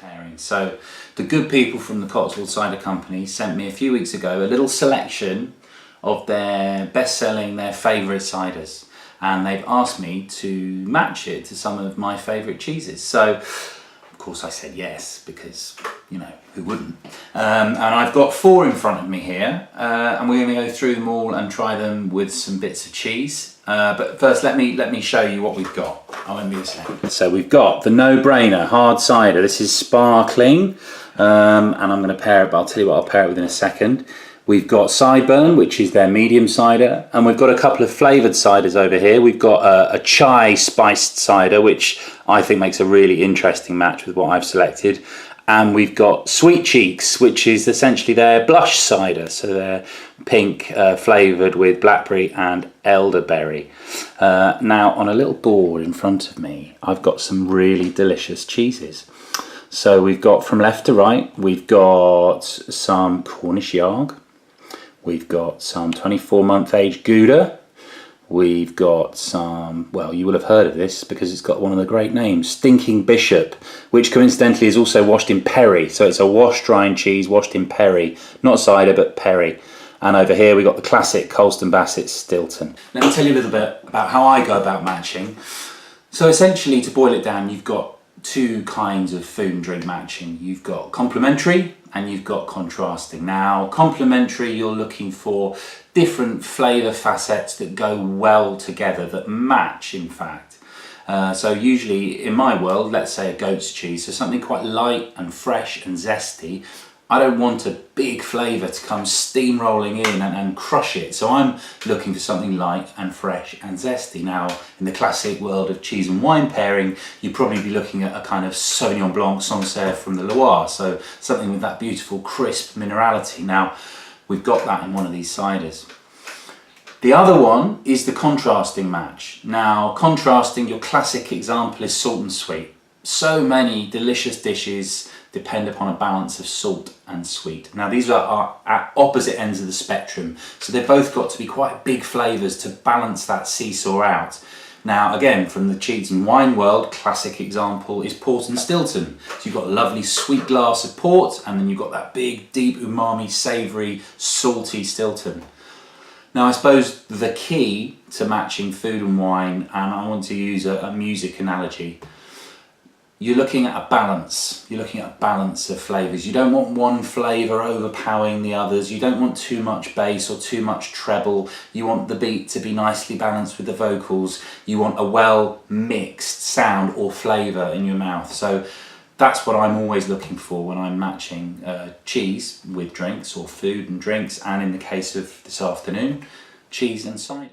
pairing. So the good people from the Cotswold Cider Company sent me a few weeks ago a little selection of their best-selling, their favourite ciders, and they've asked me to match it to some of my favourite cheeses. So of course I said yes, because you know, who wouldn't? And I've got 4 in front of me here, and we're going to go through them all and try them with some bits of cheese. But first, let me show you what we've got. I won't be a second. So we've got the no-brainer hard cider. This is sparkling, and I'm going to pair it. But I'll tell you what, I'll pair it with in a second. We've got Sideburn, which is their medium cider, and we've got a couple of flavoured ciders over here. We've got a chai spiced cider, which I think makes a really interesting match with what I've selected. And we've got Sweet Cheeks, which is essentially their blush cider. So they're pink, flavoured with blackberry and elderberry. Now, on a little board in front of me, I've got some really delicious cheeses. So we've got, from left to right, we've got some Cornish Yarg. We've got some 24-month aged Gouda. We've got some, well, you will have heard of this because it's got one of the great names, Stinking Bishop, which coincidentally is also washed in perry. So it's a washed rind cheese washed in perry, not cider, but perry. And over here we've got the classic Colston Bassett Stilton. Let me tell you a little bit about how I go about matching. So essentially, to boil it down, you've got 2 kinds of food and drink matching. You've got complementary and you've got contrasting. Now, complementary, you're looking for different flavour facets that go well together, that match, in fact. So usually, in my world, let's say a goat's cheese, so something quite light and fresh and zesty. I don't want a big flavour to come steamrolling in and crush it. So I'm looking for something light and fresh and zesty. Now, in the classic world of cheese and wine pairing, you'd probably be looking at a kind of Sauvignon Blanc Sancerre from the Loire. So something with that beautiful crisp minerality. Now, we've got that in one of these ciders. The other one is the contrasting match. Now, contrasting, your classic example is salt and sweet. So many delicious dishes depend upon a balance of salt and sweet. Now, these are at opposite ends of the spectrum, so they've both got to be quite big flavours to balance that seesaw out. Now, again, from the cheese and wine world, classic example is port and Stilton. So you've got a lovely sweet glass of port, and then you've got that big, deep, umami, savoury, salty Stilton. Now, I suppose the key to matching food and wine, and I want to use a music analogy, you're looking at a balance. You're looking at a balance of flavours. You don't want one flavour overpowering the others. You don't want too much bass or too much treble. You want the beat to be nicely balanced with the vocals. You want a well mixed sound or flavour in your mouth. So that's what I'm always looking for when I'm matching cheese with drinks, or food and drinks, and in the case of this afternoon, cheese and cider.